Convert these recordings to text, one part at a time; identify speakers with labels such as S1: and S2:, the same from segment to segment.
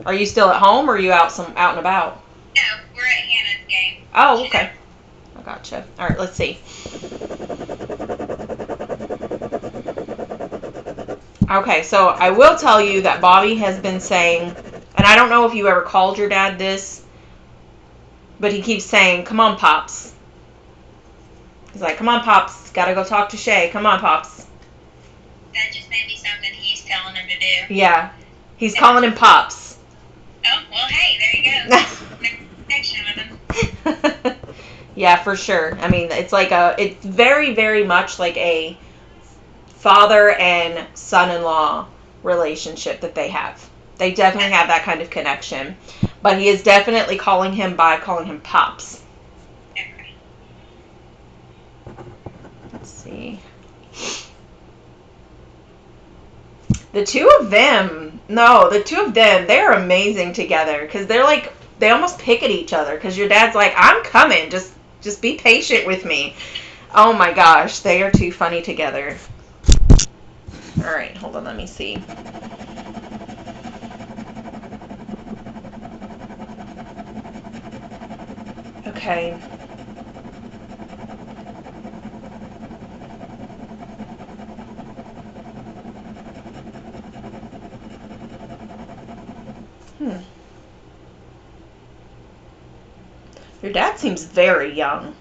S1: Are you still at home, or are you out and about?
S2: No, we're at Hannah's game.
S1: Oh, okay. I gotcha. All right, let's see. Okay, so I will tell you that Bobby has been saying, and I don't know if you ever called your dad this, but he keeps saying, "Come on, Pops." He's like, "Come on, Pops. Gotta go talk to Shay. Come on, Pops."
S2: That just may be something he's telling him to do.
S1: Yeah. He's calling him Pops.
S2: Oh, well, hey, there you go. Connection with him.
S1: Yeah, for sure. I mean, it's very, very much like a father and son-in-law relationship that they have. They definitely have that kind of connection. But he is definitely calling him Pops.
S2: Okay.
S1: Let's see. The two of them, they're amazing together because they almost pick at each other because your dad's like, "I'm coming, just be patient with me." Oh my gosh, they are too funny together. All right, hold on, let me see. Okay. Your dad seems very young.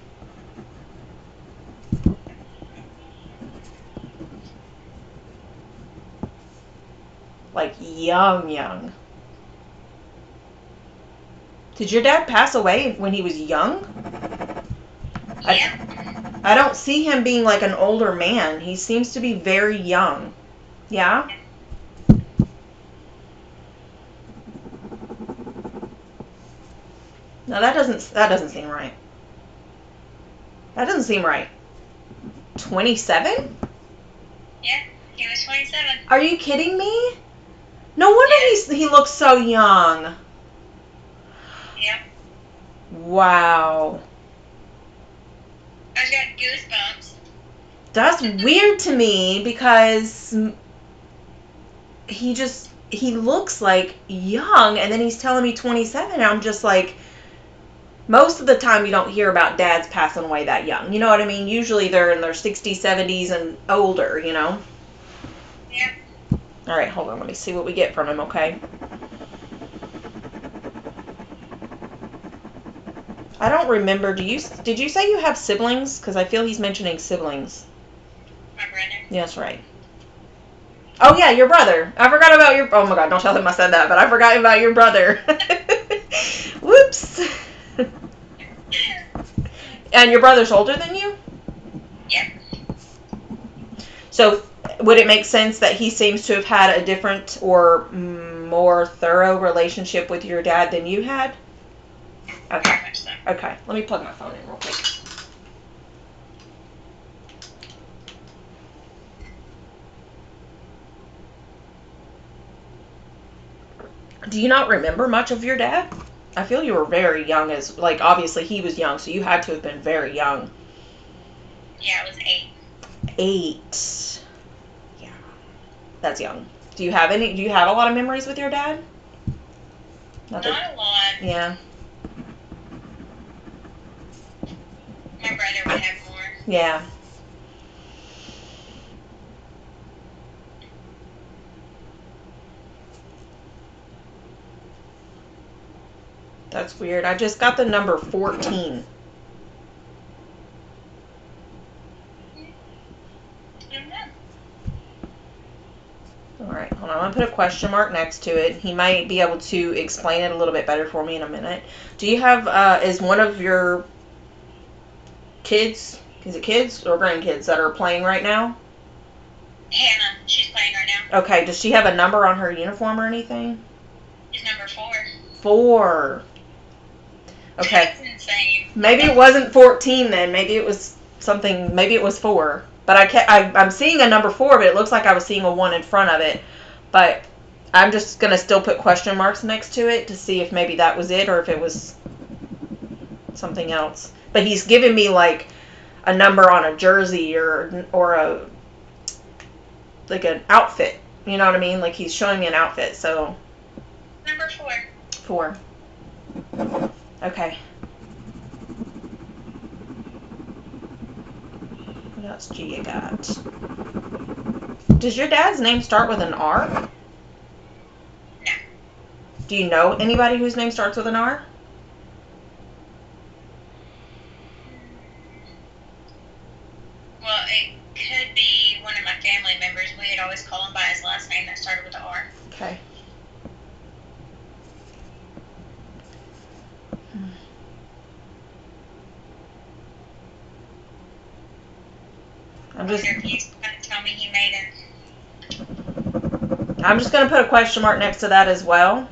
S1: Like young. Did your dad pass away when he was young?
S2: Yeah.
S1: I don't see him being like an older man. He seems to be very young. Yeah? No, that doesn't seem right. That doesn't seem right. 27?
S2: Yeah, he was 27.
S1: Are you kidding me? No wonder he looks so young.
S2: Yep.
S1: Wow.
S2: I just got goosebumps.
S1: That's weird to me because he looks like young, and then he's telling me 27, and I'm just like, most of the time you don't hear about dads passing away that young. You know what I mean? Usually they're in their 60s, 70s, and older, you know?
S2: Yep.
S1: All right, hold on. Let me see what we get from him, okay? I don't remember. Did you say you have siblings? Because I feel he's mentioning siblings.
S2: My brother.
S1: Yes, right. Oh, yeah, your brother. I forgot about your... Oh, my God, don't tell him I said that, but I forgot about your brother. Whoops. And your brother's older than you?
S2: Yep.
S1: So would it make sense that he seems to have had a different or more thorough relationship with your dad than you had? Okay.
S2: Very much so.
S1: Okay. Let me plug my phone in real quick. Do you not remember much of your dad? I feel you were very young obviously he was young, so you had to have been very young.
S2: Yeah, I was 8.
S1: 8. Yeah. That's young. Do you have a lot of memories with your dad?
S2: Not a lot.
S1: Yeah.
S2: My brother would have more.
S1: Yeah. That's weird. I just got the number 14. All right, hold on. I'm going to put a question mark next to it. He might be able to explain it a little bit better for me in a minute. Do you have, is one of your kids, is it kids or grandkids that are playing right now?
S2: Hannah, she's playing right now.
S1: Okay, does she have a number on her uniform or anything?
S2: She's number 4.
S1: 4. Okay.
S2: That's insane.
S1: Maybe it wasn't 14 then. Maybe it was something, maybe it was 4. But I'm seeing a number 4, but it looks like I was seeing a 1 in front of it. But I'm just going to still put question marks next to it to see if maybe that was it or if it was something else. But he's giving me like a number on a jersey or a like an outfit. You know what I mean? Like he's showing me an outfit. So
S2: Number 4.
S1: 4. Okay. What else do you got? Does your dad's name start with an R?
S2: No.
S1: Do you know anybody whose name starts with an R?
S2: Well, it could be one of my family members. We'd always call him by his last name that started with an R.
S1: Okay.
S2: I wonder if he's going to tell me he made it.
S1: I'm just going to put a question mark next to that as well.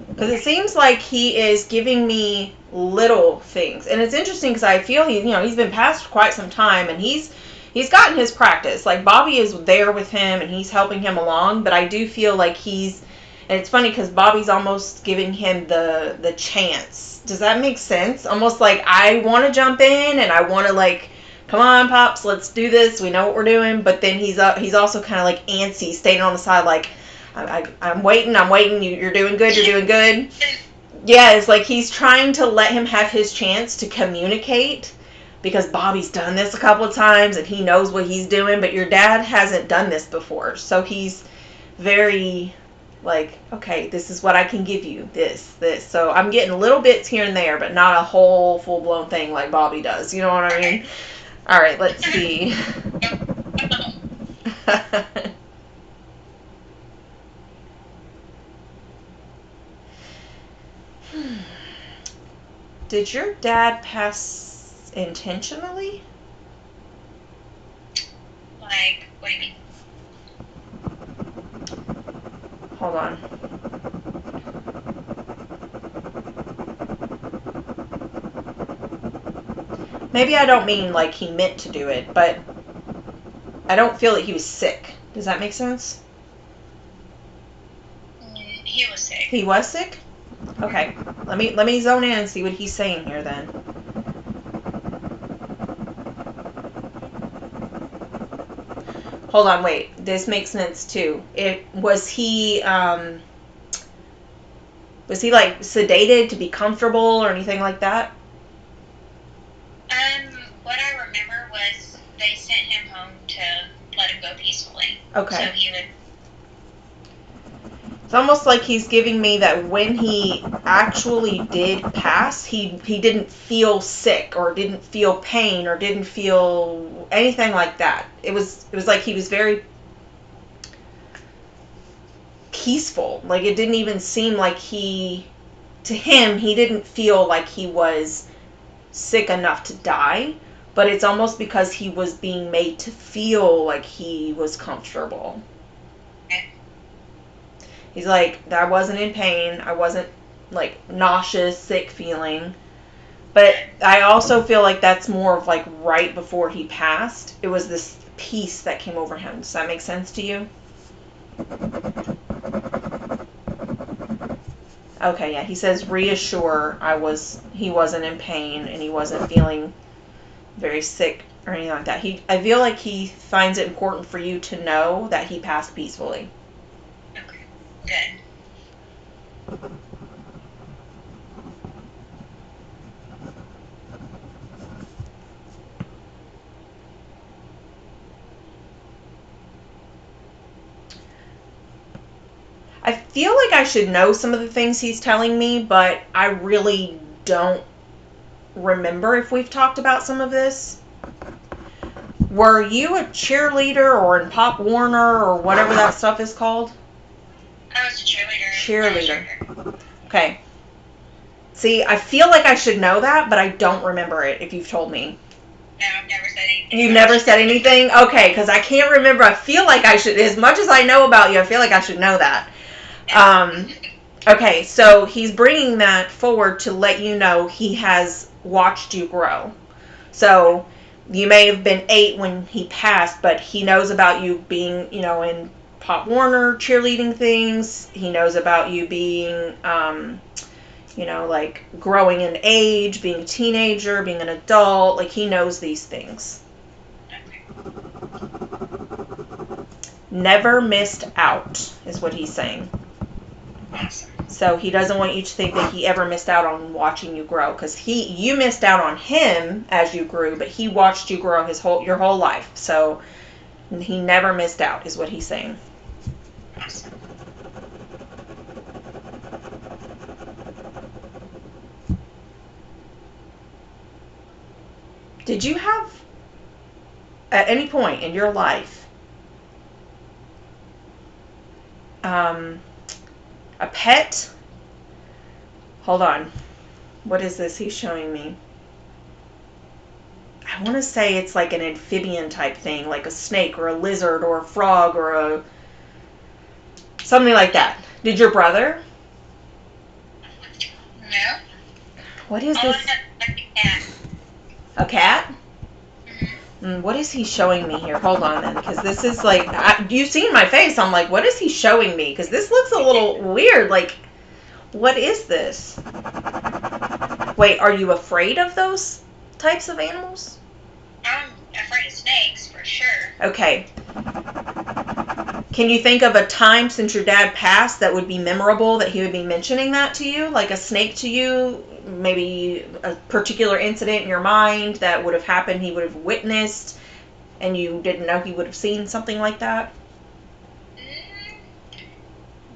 S1: Because it seems like he is giving me little things. And it's interesting because I feel he's been past quite some time and he's gotten his practice. Like Bobby is there with him and he's helping him along, but I do feel like and it's funny because Bobby's almost giving him the chance. Does that make sense? Almost like I want to jump in and I want to like, come on, Pops, let's do this. We know what we're doing. But then he's also kind of like antsy, staying on the side like, I'm waiting. You're doing good. Yeah, it's like he's trying to let him have his chance to communicate because Bobby's done this a couple of times and he knows what he's doing, but your dad hasn't done this before. So he's very like, okay, this is what I can give you, this. So I'm getting little bits here and there, but not a whole full-blown thing like Bobby does. You know what I mean? All right, let's see. Did your dad pass intentionally?
S2: Like, what do you mean?
S1: Hold on. Maybe I don't mean like he meant to do it, but I don't feel that he was sick. Does that make sense?
S2: He was sick.
S1: He was sick? Okay. Let me zone in and see what he's saying here then. Hold on, wait. This makes sense too. Was he like sedated to be comfortable or anything like that?
S2: What I remember was they sent him home to let him go peacefully.
S1: Okay.
S2: So he would.
S1: It's almost like he's giving me that when he actually did pass, he didn't feel sick or didn't feel pain or didn't feel anything like that. It was like he was very peaceful. Like it didn't even seem like he didn't feel like he was sick enough to die, but it's almost because he was being made to feel like he was comfortable. He's like, I wasn't in pain. I wasn't like nauseous, sick feeling. But I also feel like that's more of like right before he passed. It was this peace that came over him. Does that make sense to you? Okay, yeah. He says reassure he wasn't in pain and he wasn't feeling very sick or anything like that. I feel like he finds it important for you to know that he passed peacefully.
S2: Okay, good.
S1: I feel like I should know some of the things he's telling me, but I really don't remember if we've talked about some of this. Were you a cheerleader or in Pop Warner or whatever that stuff is called?
S2: I was a cheerleader.
S1: Cheerleader. Okay. See, I feel like I should know that, but I don't remember it if you've told me.
S2: No, I've never said anything.
S1: You've never said anything? Okay, because I can't remember. I feel like I should, as much as I know about you, I feel like I should know that. Okay, so he's bringing that forward to let you know he has watched you grow. So you may have been 8 when he passed, but he knows about you being, in Pop Warner cheerleading things. He knows about you being, like growing in age, being a teenager, being an adult. Like he knows these things.
S2: Okay.
S1: Never missed out is what he's saying.
S2: Awesome.
S1: So he doesn't want you to think that he ever missed out on watching you grow, because you missed out on him as you grew, but he watched you grow your whole life. So he never missed out, is what he's saying.
S2: Awesome.
S1: Did you have, at any point in your life, a pet? Hold on. What is this he's showing me? I want to say it's like an amphibian type thing, like a snake or a lizard or a frog or something like that. Did your brother?
S2: No.
S1: What is
S2: All
S1: this?
S2: I had was a cat.
S1: A cat?
S2: Mm-hmm.
S1: What is he showing me here? Hold on then, because this is like, you've seen my face. I'm like, what is he showing me? Because this looks a little weird. Like, what is this? Wait, are you afraid of those types of animals?
S2: I'm afraid of snakes, for sure.
S1: Okay. Can you think of a time since your dad passed that would be memorable, that he would be mentioning that to you? Like a snake to you? Maybe a particular incident in your mind that would have happened, he would have witnessed, and you didn't know he would have seen something like that?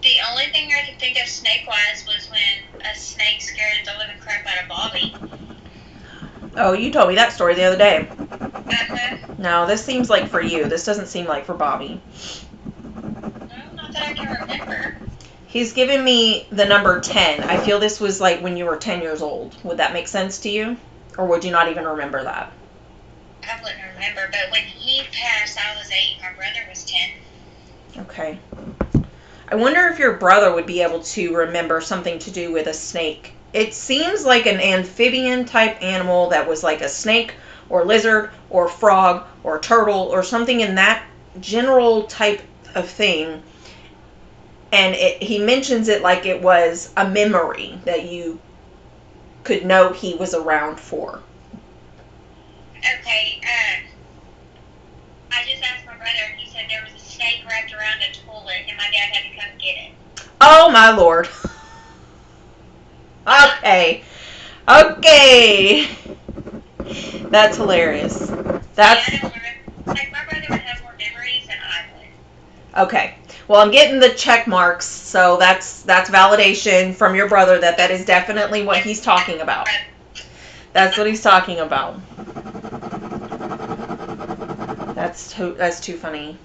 S2: The only thing I could think of snake-wise was when a snake scared the living crap out of Bobby.
S1: Oh, you told me that story the other day.
S2: Uh-huh.
S1: No, this seems like for you. This doesn't seem like for Bobby.
S2: No, not that I can remember.
S1: He's given me the number 10. I feel this was like when you were 10 years old. Would that make sense to you? Or would you not even remember that?
S2: I wouldn't remember, but when he passed, I was 8. My brother was 10.
S1: Okay. I wonder if your brother would be able to remember something to do with a snake. It seems like an amphibian type animal that was like a snake or lizard or frog or turtle or something in that general type of thing. And he mentions it like it was a memory that you could know he was around for.
S2: Okay, I just asked my brother, and he said there was a snake wrapped around a toilet, and my dad had to come get it.
S1: Oh, my Lord. Okay. That's hilarious. That's...
S2: Yeah, I don't remember. Like, my brother would have more memories than I would.
S1: Okay. Well, I'm getting the check marks, so that's validation from your brother that is definitely what he's talking about. That's what he's talking about. That's too funny.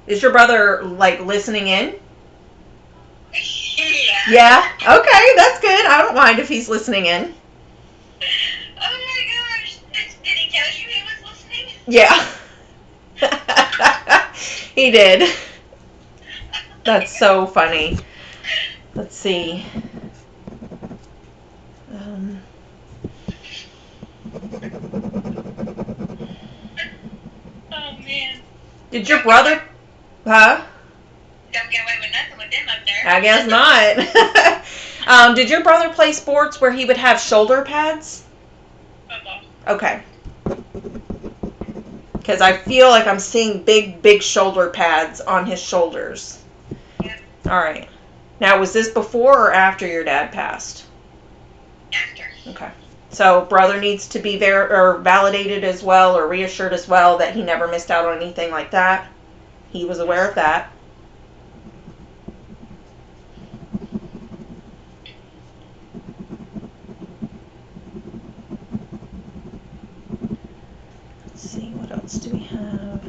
S1: Is your brother, like, listening in?
S2: Yeah.
S1: Yeah? Okay, that's good. I don't mind if he's listening in.
S2: Oh my gosh. Did he tell you he was listening?
S1: Yeah. He did. That's so funny. Let's see.
S2: Oh man.
S1: Did your brother... Huh?
S2: Don't get away with nothing with them up there.
S1: I guess not. Did your brother play sports where he would have shoulder pads?
S2: Football.
S1: Okay. Because I feel like I'm seeing big shoulder pads on his shoulders.
S2: Yeah.
S1: All right. Now, was this before or after your dad passed?
S2: After.
S1: Okay. So, brother needs to be validated as well, or reassured as well, that he never missed out on anything like that. He was aware of that. Let's see, what else do we have?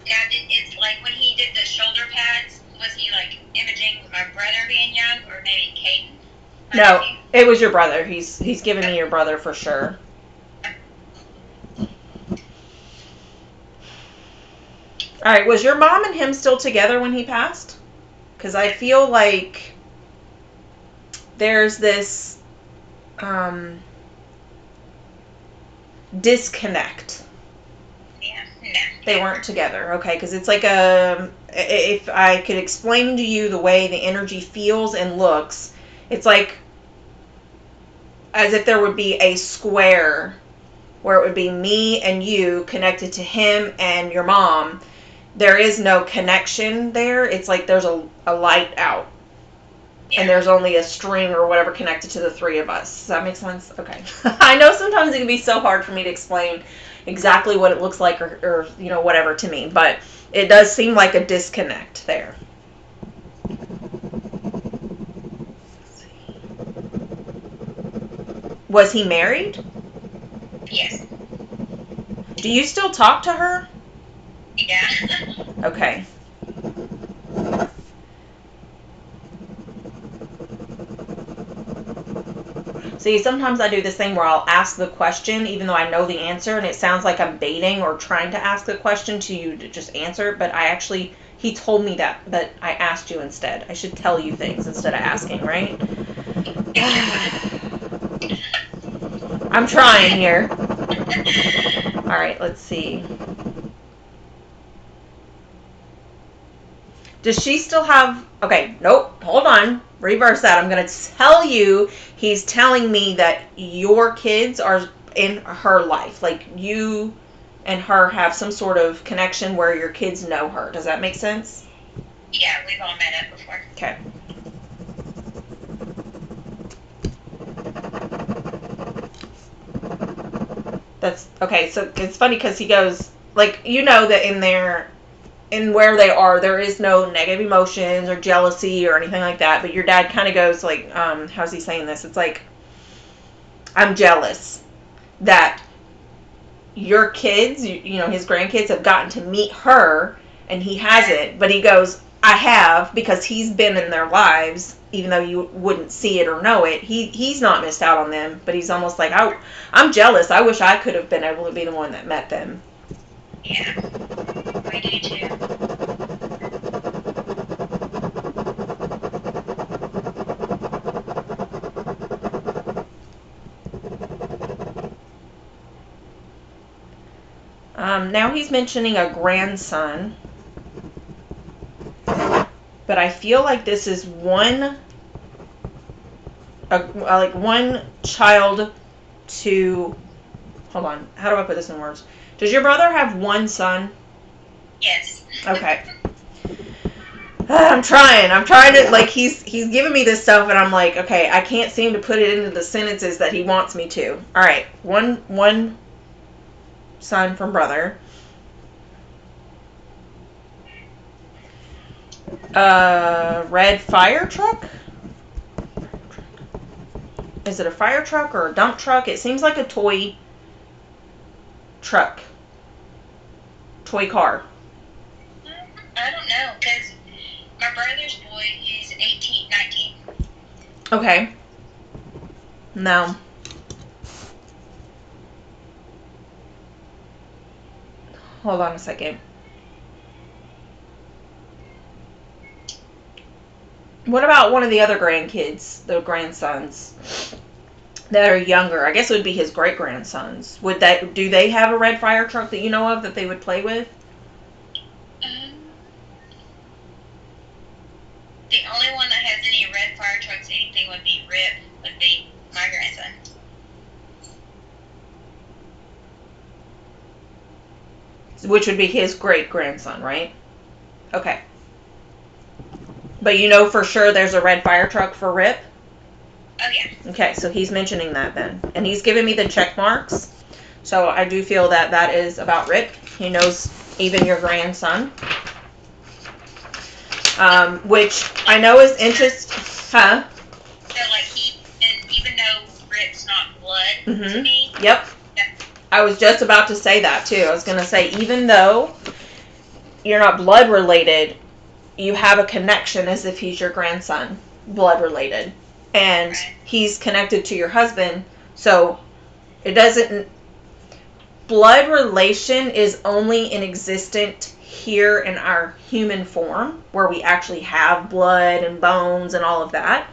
S2: Now, it's like when he did the shoulder pads, was he like imaging my brother being young, or maybe Caden?
S1: No, it was your brother. He's giving me your brother for sure. All right, was your mom and him still together when he passed? Because I feel like there's this disconnect.
S2: Yeah, no.
S1: They weren't together. Okay, because it's like if I could explain to you the way the energy feels and looks, it's like as if there would be a square where it would be me and you connected to him and your mom. There is no connection there. It's like there's a light out. And there's only a string or whatever connected to the three of us. Does that make sense? Okay. I know sometimes it can be so hard for me to explain exactly what it looks like or whatever to me. But it does seem like a disconnect there. Was he married?
S2: Yes.
S1: Do you still talk to her?
S2: Yeah.
S1: Okay. See, sometimes I do this thing where I'll ask the question even though I know the answer, and it sounds like I'm baiting or trying to ask the question to you to just answer, but he told me that I asked you instead. I should tell you things instead of asking, right? I'm trying here. All right, let's see. Does she still have... Okay, nope, hold on. Reverse that. I'm going to tell you, he's telling me that your kids are in her life. Like, you and her have some sort of connection where your kids know her. Does that make sense?
S2: Yeah, we've all met up before.
S1: Okay. That's... Okay, so it's funny because he goes... Like, that in where they are, there is no negative emotions or jealousy or anything like that. But your dad kind of goes like, how's he saying this? It's like, I'm jealous that your kids, his grandkids have gotten to meet her and he hasn't. But he goes, I have, because he's been in their lives, even though you wouldn't see it or know it. He's not missed out on them, but he's almost like, I'm jealous. I wish I could have been able to be the one that met them.
S2: Yeah, we do too.
S1: Now he's mentioning a grandson, but I feel like this is one child to... Hold on, how do I put this in words? Does your brother have one son?
S2: Yes.
S1: Okay. I'm trying to, like, he's giving me this stuff and I'm like, okay, I can't seem to put it into the sentences that he wants me to. All right, one son from brother. Red fire truck? Is it a fire truck or a dump truck? It seems like a toy truck. Toy car.
S2: I don't know, because my brother's boy, he's 19.
S1: Okay. No. Hold on a second. What about one of the other grandkids, the grandsons that are younger? I guess it would be his great-grandsons. Do they have a red fire truck that you know of that they would play with?
S2: The only one that has any red fire trucks, anything would be Rip, would be my grandson.
S1: Which would be his great-grandson, right? Okay. But you know for sure there's a red fire truck for Rip?
S2: Oh, yeah.
S1: Okay, so he's mentioning that then. And he's giving me the check marks. So I do feel that is about Rip. He knows even your grandson. Which I know is interesting. Huh?
S2: So, like, even though Rip's not blood to me.
S1: Yep. I was just about to say that, too. I was going to say, even though you're not blood related, you have a connection as if he's your grandson, blood related. And he's connected to your husband, so it doesn't... Blood relation is only in existent here in our human form, where we actually have blood and bones and all of that.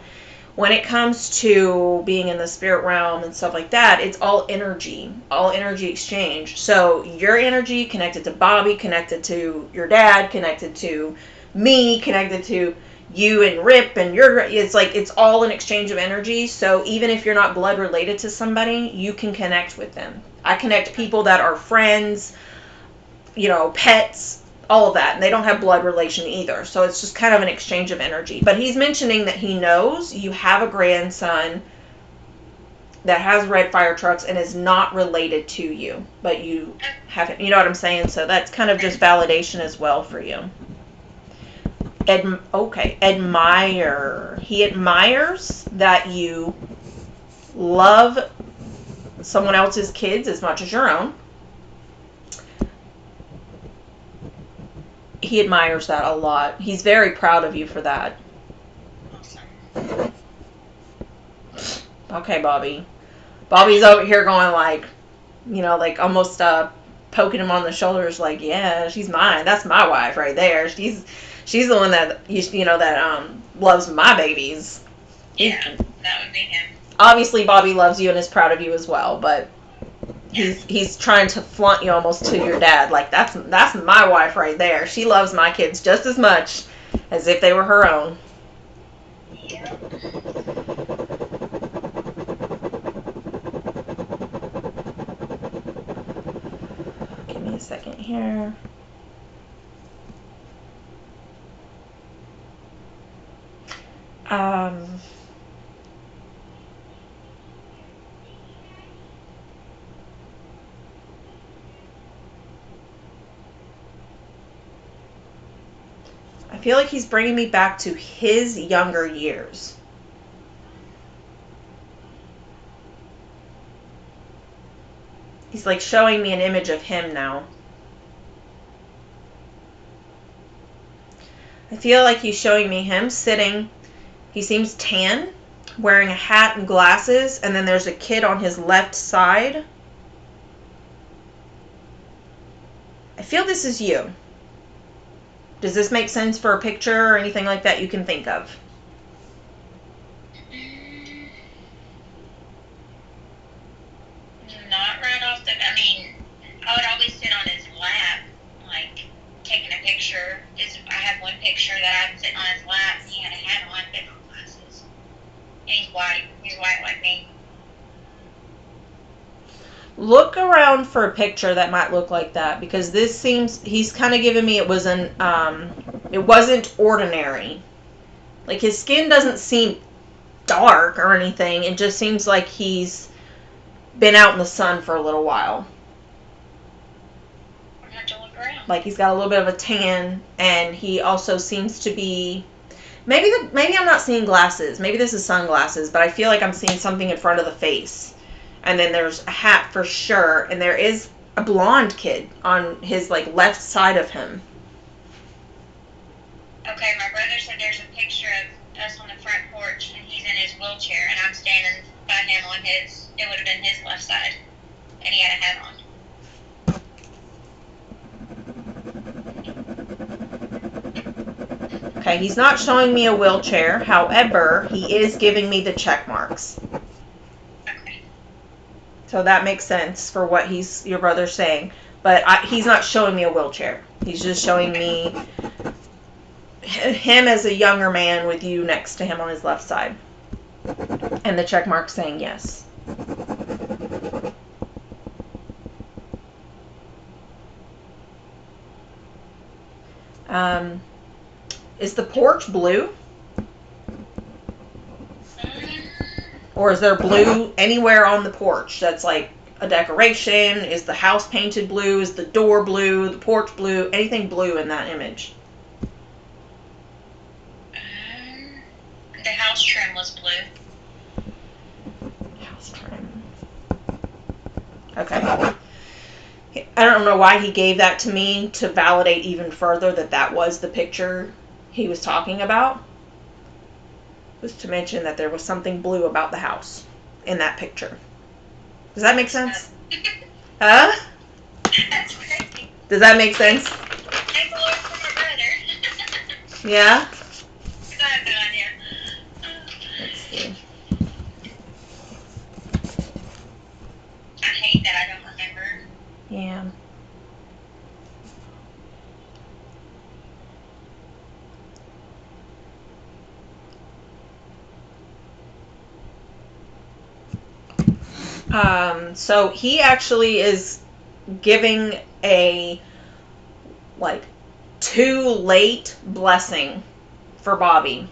S1: When it comes to being in the spirit realm and stuff like that, it's all energy exchange. So your energy connected to Bobby, connected to your dad, connected to me, connected to you and Rip and it's like it's all an exchange of energy. So even if you're not blood related to somebody, you can connect with them. I connect people that are friends, pets, all of that, and they don't have blood relation either. So it's just kind of an exchange of energy. But he's mentioning that he knows you have a grandson that has red fire trucks and is not related to you, but you haven't, you know what I'm saying? So that's kind of just validation as well for you. Admire. He admires that you love someone else's kids as much as your own. He admires that a lot. He's very proud of you for that.
S2: Awesome.
S1: Okay, Bobby. Bobby's over here going like, like almost poking him on the shoulders, like, yeah, she's mine. That's my wife right there. She's the one that that loves my babies.
S2: Yeah, that would be him.
S1: Obviously, Bobby loves you and is proud of you as well, but he's trying to flaunt you almost to your dad, like that's my wife right there. She loves my kids just as much as if they were her own.
S2: Yeah.
S1: Give me a second here. I feel like he's bringing me back to his younger years. He's like showing me an image of him now. I feel like he's showing me him sitting. He seems tan, wearing a hat and glasses, and then there's a kid on his left side. I feel this is you. Does this make sense for a picture or anything like that you can think of?
S2: Not right off the. I mean, I would always sit on his lap, like taking a picture. I have one picture that I'm sitting on his lap. And he had a hat on, big glasses, and he's white. He's white like me.
S1: Look around for a picture that might look like that, because this seems, he's kind of giving me it wasn't ordinary. Like his skin doesn't seem dark or anything. It just seems like he's been out in the sun for a little while.
S2: I'm gonna have to look around.
S1: Like he's got a little bit of a tan, and he also seems to be maybe I'm not seeing glasses. Maybe this is sunglasses, but I feel like I'm seeing something in front of the face. And then there's a hat for sure, and there is a blonde kid on his like left side of him.
S2: Okay, my brother said there's a picture of us on the front porch, and he's in his wheelchair, and I'm standing by him on his. It would have been his left side, and he had a hat on.
S1: Okay, he's not showing me a wheelchair. However, he is giving me the check marks.
S2: Okay.
S1: So that makes sense for what your brother's saying. But he's not showing me a wheelchair. He's just showing me him as a younger man with you next to him on his left side. And the check mark saying yes. Is the porch blue? Or is there blue anywhere on the porch that's like a decoration? Is the house painted blue? Is the door blue? The porch blue? Anything blue in that image?
S2: The house trim was blue.
S1: House trim. Okay. I don't know why he gave that to me to validate even further that was the picture he was talking about. Was to mention that there was something blue about the house in that picture. Does that make sense? Huh?
S2: That's crazy.
S1: Does that make sense?
S2: Thank the Lord for my brother.
S1: Yeah?
S2: I have no idea.
S1: Let's see.
S2: I hate that I don't remember.
S1: Yeah. So he actually is giving a like too late blessing for Bobby.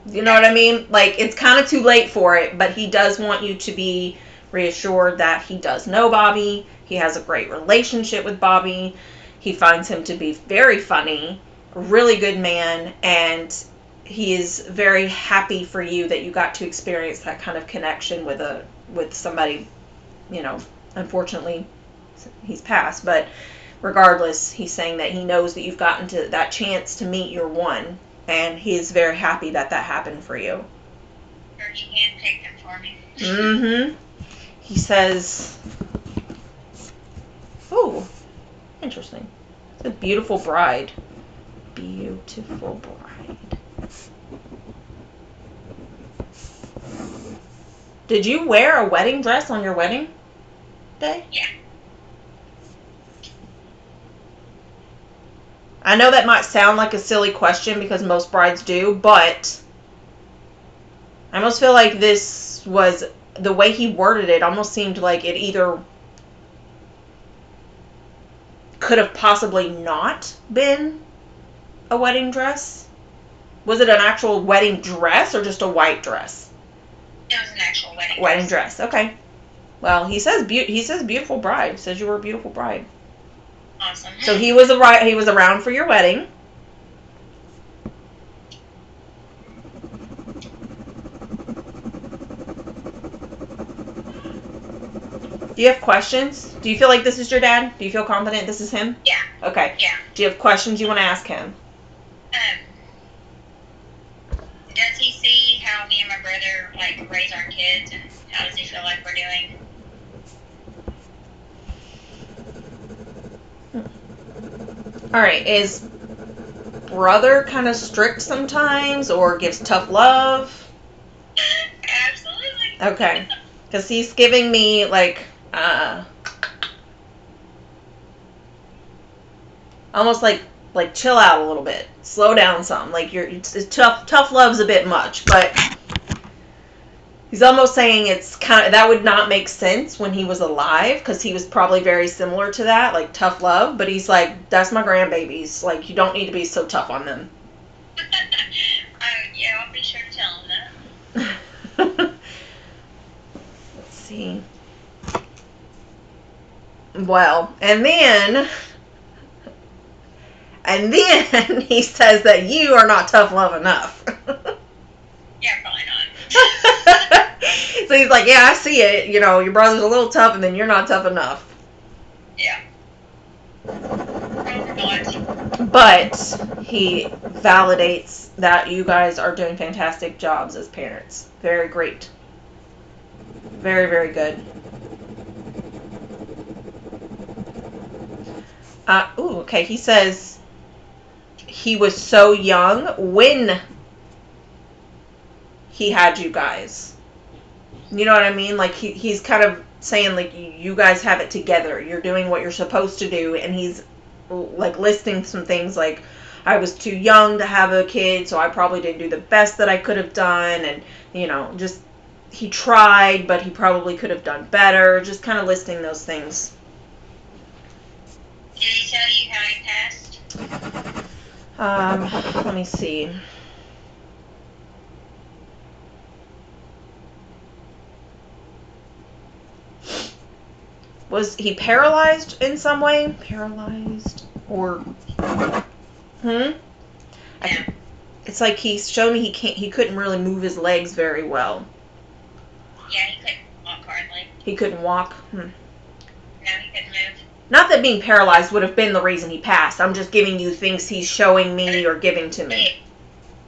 S1: You know what I mean? Like, it's kind of too late for it, but he does want you to be reassured that he does know Bobby. He has a great relationship with Bobby. He finds him to be very funny, a really good man, and he is very happy for you that you got to experience that kind of connection with somebody, you know, unfortunately he's passed, but regardless, he's saying that he knows that you've gotten to that chance to meet your one, and he is very happy that that happened for you.
S2: Or he handpicked them for me.
S1: Mm-hmm. He says, oh, interesting. It's a beautiful bride. Beautiful bride. Did you wear a wedding dress on your wedding day?
S2: Yeah.
S1: I know that might sound like a silly question because most brides do, but I almost feel like this was, the way he worded it almost seemed like it either could have possibly not been a wedding dress. Was it an actual wedding dress or just a white dress?
S2: It was an actual
S1: wedding dress. Okay. Well, he says beautiful bride. He says you were a beautiful bride.
S2: Awesome.
S1: So he was around for your wedding. Do you have questions? Do you feel like this is your dad? Do you feel confident this is him?
S2: Yeah.
S1: Okay.
S2: Yeah.
S1: Do you have questions you want to ask him?
S2: Does he see how me and my brother like raise our kids, and how does he feel like we're doing?
S1: All right. Is brother kind of strict sometimes, or gives tough love?
S2: Absolutely.
S1: Okay. Because he's giving me like almost like chill out a little bit, slow down some. Like it's tough love's a bit much, but he's almost saying it's kind of, that would not make sense when he was alive, because he was probably very similar to that, like tough love. But he's like, that's my grandbabies. Like, you don't need to be so tough on them.
S2: Yeah, I'll be sure to tell him that.
S1: Let's see. Well, and then he says that you are not tough love enough.
S2: Yeah, probably not.
S1: So he's like, yeah, I see it. You know, your brother's a little tough, and then you're not tough enough.
S2: Yeah.
S1: But he validates that you guys are doing fantastic jobs as parents. Very great. Very, very good. Okay. He says he was so young when he had you guys. You know what I mean? Like, he's kind of saying, like, you guys have it together. You're doing what you're supposed to do. And he's, like, listing some things like, I was too young to have a kid, so I probably didn't do the best that I could have done. And, you know, just, he tried, but he probably could have done better. Just kind of listing those things.
S2: Did he tell you how he passed?
S1: Let me see. Was he paralyzed in some way? Paralyzed? Or...
S2: Yeah.
S1: It's like he's shown me he couldn't really move his legs very well.
S2: Yeah, he couldn't walk hardly.
S1: He couldn't walk?
S2: No, he couldn't move.
S1: Not that being paralyzed would have been the reason he passed. I'm just giving you things he's showing me or giving to me.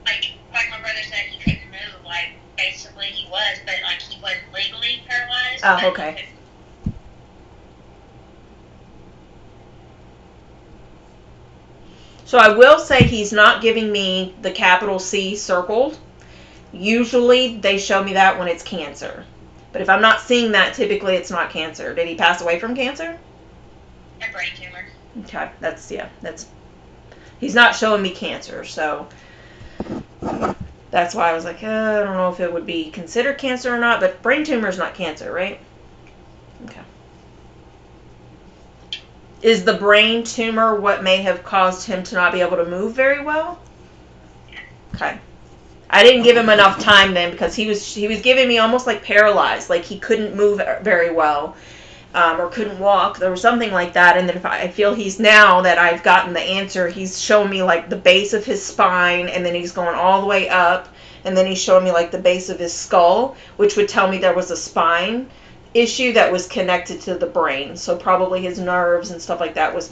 S2: Like my brother said, he couldn't move. Like, basically he was, but like he wasn't legally paralyzed.
S1: Oh, okay. So I will say he's not giving me the capital C circled. Usually they show me that when it's cancer. But if I'm not seeing that, typically it's not cancer. Did he pass away from cancer?
S2: A brain tumor.
S1: Okay, that's he's not showing me cancer, so that's why I was like, I don't know if it would be considered cancer or not, but brain tumor is not cancer, right? Is the brain tumor what may have caused him to not be able to move very well? Okay. I didn't give him enough time then, because he was giving me almost like paralyzed, like he couldn't move very well, or couldn't walk. There was something like that. And then if I feel he's, now that I've gotten the answer, he's showing me like the base of his spine, and then he's going all the way up, and then he's showing me like the base of his skull, which would tell me there was a spine issue that was connected to the brain. So probably his nerves and stuff like that was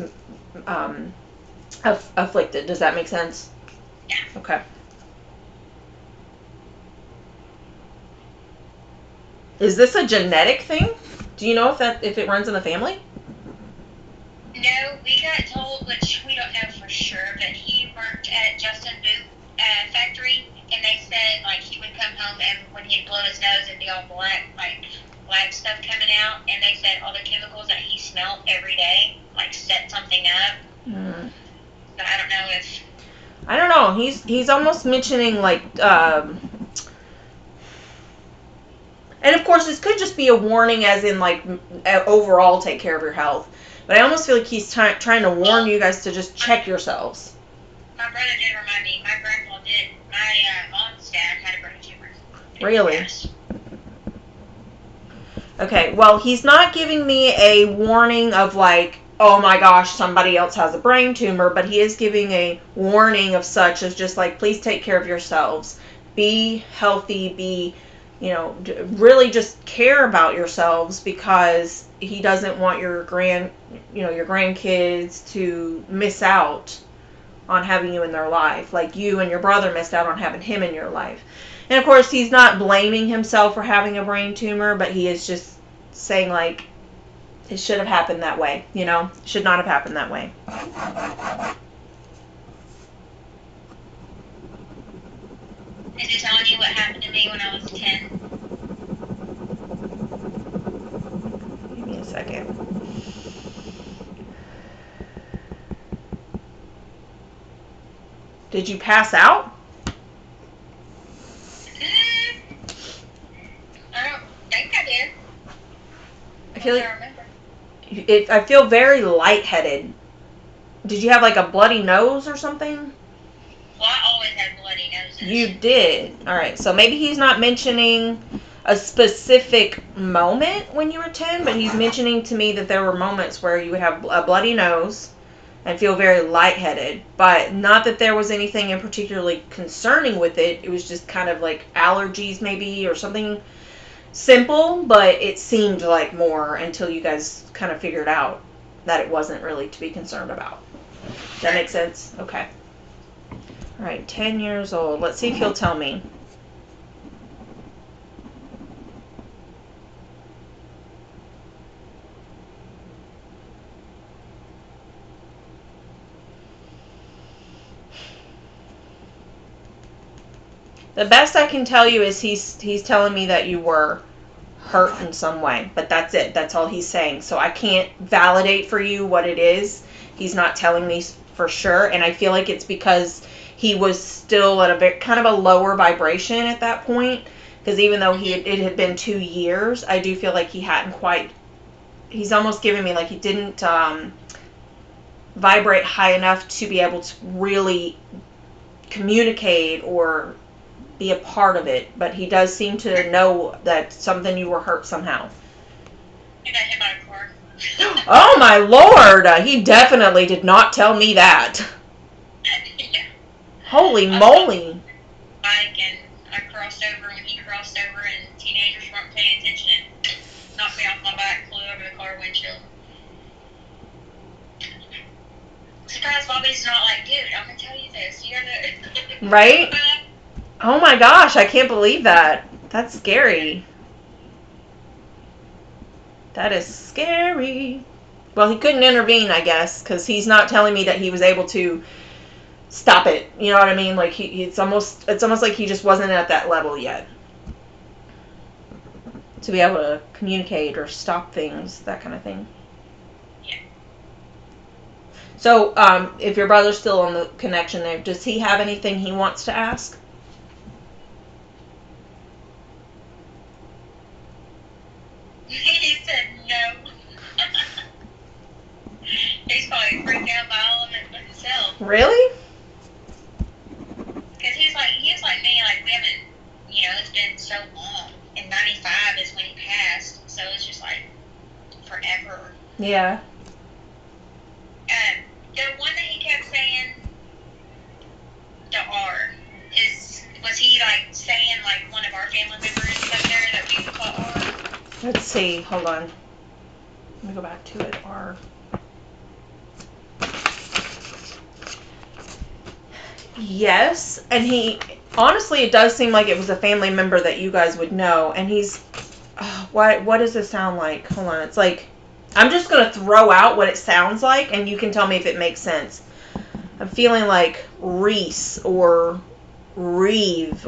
S1: afflicted. Does that make sense?
S2: Yeah.
S1: Okay. Is this a genetic thing? Do you know if it runs in the family?
S2: No, we got told, which we don't know for sure, but he worked at Justin Boot factory, and they said like he would come home and when he'd blow his nose it'd be all black, like black stuff coming out, and they said all the chemicals that he smelled every day like set something up. But I don't know if.
S1: I don't know. He's almost mentioning like. And of course, this could just be a warning, as in like overall take care of your health. But I almost feel like he's trying to warn you guys to just check yourselves.
S2: My brother did remind me. My grandpa did. My mom's dad had a brain tumor.
S1: Really?
S2: Yes.
S1: Okay. Well, he's not giving me a warning of like, oh my gosh, somebody else has a brain tumor, but he is giving a warning of such as just like, please take care of yourselves. Be healthy. Be, really just care about yourselves, because he doesn't want your grandkids to miss out on having you in their life, like you and your brother missed out on having him in your life. And of course, he's not blaming himself for having a brain tumor, but he is just saying like, it should have happened that way, should not have happened that way.
S2: Is he telling you what happened to me when I was 10?
S1: Give me a second. Did you pass out?
S2: I don't think I did.
S1: I feel very lightheaded. Did you have like a bloody nose or something?
S2: Well, I always had bloody noses.
S1: You did. All right. So maybe he's not mentioning a specific moment when you were 10, but he's mentioning to me that there were moments where you would have a bloody nose and feel very lightheaded, but not that there was anything in particularly concerning with it. It was just kind of like allergies maybe, or something simple, but it seemed like more until you guys kind of figured out that it wasn't really to be concerned about. Does that make sense? Okay. All right, 10 years old. Let's see if he'll tell me. The best I can tell you is he's telling me that you were hurt in some way, but that's it. That's all he's saying. So I can't validate for you what it is. He's not telling me for sure, and I feel like it's because he was still at a kind of a lower vibration at that point, because even though it had been 2 years, I do feel like he hadn't quite, he's almost giving me like he didn't vibrate high enough to be able to really communicate or be a part of it, but he does seem to know that you were hurt somehow.
S2: I got hit by a car.
S1: Oh my lord, he definitely did not tell me that.
S2: Yeah.
S1: Holy moly.
S2: Bike, and I crossed over when he crossed over, and teenagers weren't paying attention and knocked me off my bike, flew over the car windshield. Surprised Bobby's not like, dude, I'm gonna tell you this. You're the
S1: Right? Oh my gosh, I can't believe that. That's scary. That is scary. Well, he couldn't intervene, I guess, because he's not telling me that he was able to stop it. You know what I mean? Like it's almost like he just wasn't at that level yet to be able to communicate or stop things, that kind of thing.
S2: Yeah.
S1: So, if your brother's still on the connection there, does he have anything he wants to ask?
S2: He said no.
S1: Really?
S2: Because he was like me, like we haven't, it's been so long. And 95 is when he passed, so it's just like forever.
S1: Yeah.
S2: The one that he kept saying, the R, was he like saying like one of our family members up there that we would call R?
S1: Let's see. Hold on. Let me go back to it. R. Yes, and he honestly, it does seem like it was a family member that you guys would know. And he's, what does this sound like? Hold on. It's like, I'm just gonna throw out what it sounds like, and you can tell me if it makes sense. I'm feeling like Reese or Reeve,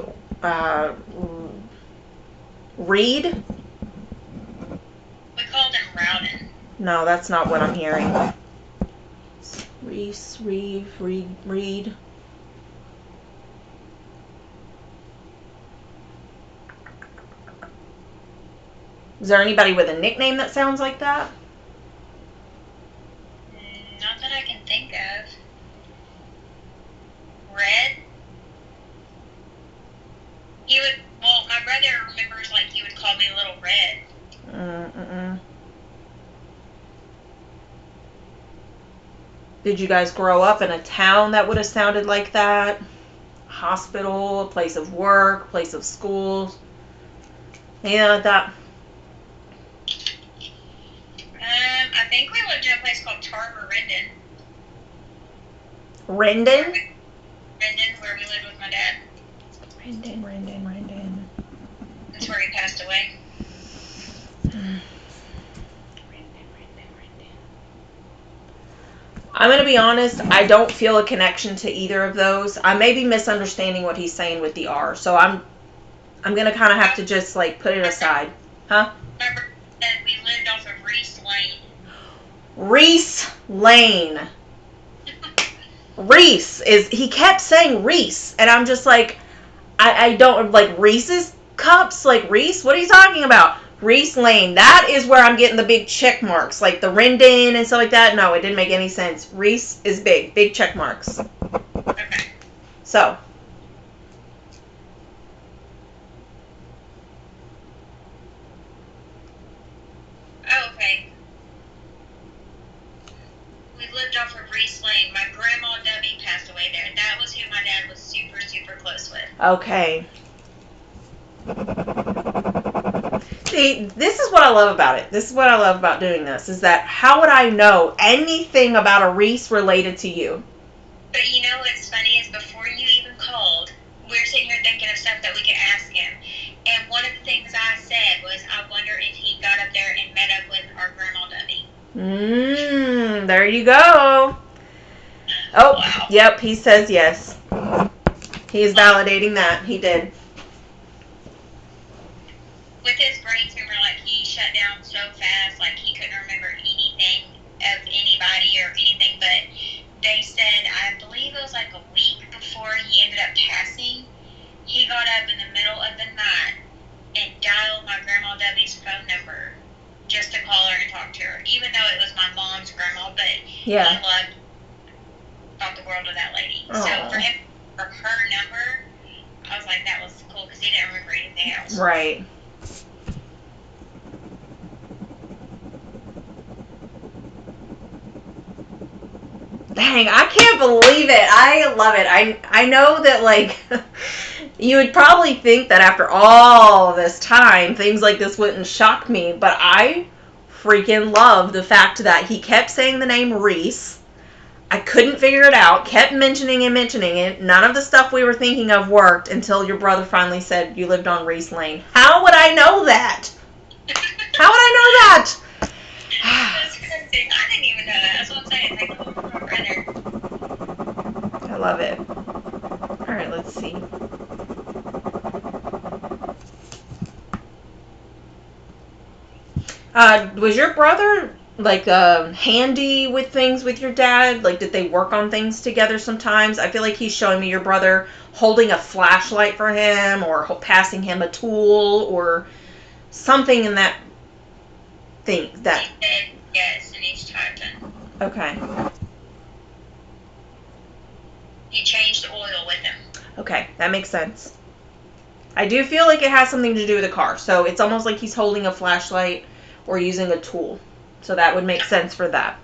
S1: Reed.
S2: We called him Rowden.
S1: No, that's not what I'm hearing. Reese, Reeve, Reed. Is there anybody with a nickname that sounds like that?
S2: Not that I can think of. Red? My brother remembers like he would call me Little Red.
S1: Did you guys grow up in a town that would have sounded like that? Hospital, a place of work, place of school? Anything like that?
S2: I think we lived in a place called Tarver, Rendon.
S1: Rendon?
S2: Rendon, where we lived with my dad.
S1: Rendon.
S2: That's where he passed away.
S1: I'm going to be honest, I don't feel a connection to either of those. I may be misunderstanding what he's saying with the R, so I'm going to kind of have to just, like, put it aside. Huh?
S2: Remember that we lived off of Reese Lane.
S1: Reese Lane. Reese he kept saying Reese, and I'm just like, I don't, like, Reese's Cups? Like, Reese? What are you talking about? Reese Lane. That is where I'm getting the big check marks. Like the Rendon and stuff like that. No, it didn't make any sense. Reese is big. Big check marks.
S2: Okay.
S1: So.
S2: Oh, okay. We lived off of Reese Lane. My grandma Debbie passed away there. That was who my dad was super, super close with.
S1: Okay. See, this is what I love about it. This is what I love about doing this, is that how would I know anything about a Reese related to you?
S2: But you know what's funny is before you even called, we were sitting here thinking of stuff that we could ask him. And one of the things I said was, I wonder if he got up there and met up with our grandma Debbie.
S1: There you go. Oh,
S2: wow.
S1: Yep, he says yes. He is validating that. He did.
S2: With his brain tumor, like, he shut down so fast, like, he couldn't remember anything of anybody or anything, but they said, I believe it was like a week before he ended up passing, he got up in the middle of the night and dialed my grandma Debbie's phone number just to call her and talk to her, even though it was my mom's grandma, but he thought the world of that lady.
S1: Aww.
S2: So for him, for her number, I was like, that was cool, because he didn't remember anything else.
S1: Right. Dang, I can't believe it. I love it. I know that, like, you would probably think that after all this time, things like this wouldn't shock me, but I freaking love the fact that he kept saying the name Reese. I couldn't figure it out, kept mentioning it. None of the stuff we were thinking of worked until your brother finally said you lived on Reese Lane. How would I know that? How would I know that?
S2: That's crazy. I didn't even know that. That's what I'm saying. It's like the whole my brother.
S1: I love it. All right, let's see. Was your brother like handy with things with your dad? Like, did they work on things together sometimes? I feel like he's showing me your brother holding a flashlight for him, or passing him a tool, or something in that thing. That.
S2: He did, yes, and he's typing.
S1: Okay.
S2: He changed the oil with him.
S1: Okay, that makes sense. I do feel like it has something to do with the car. So it's almost like he's holding a flashlight or using a tool. So that would make sense for that.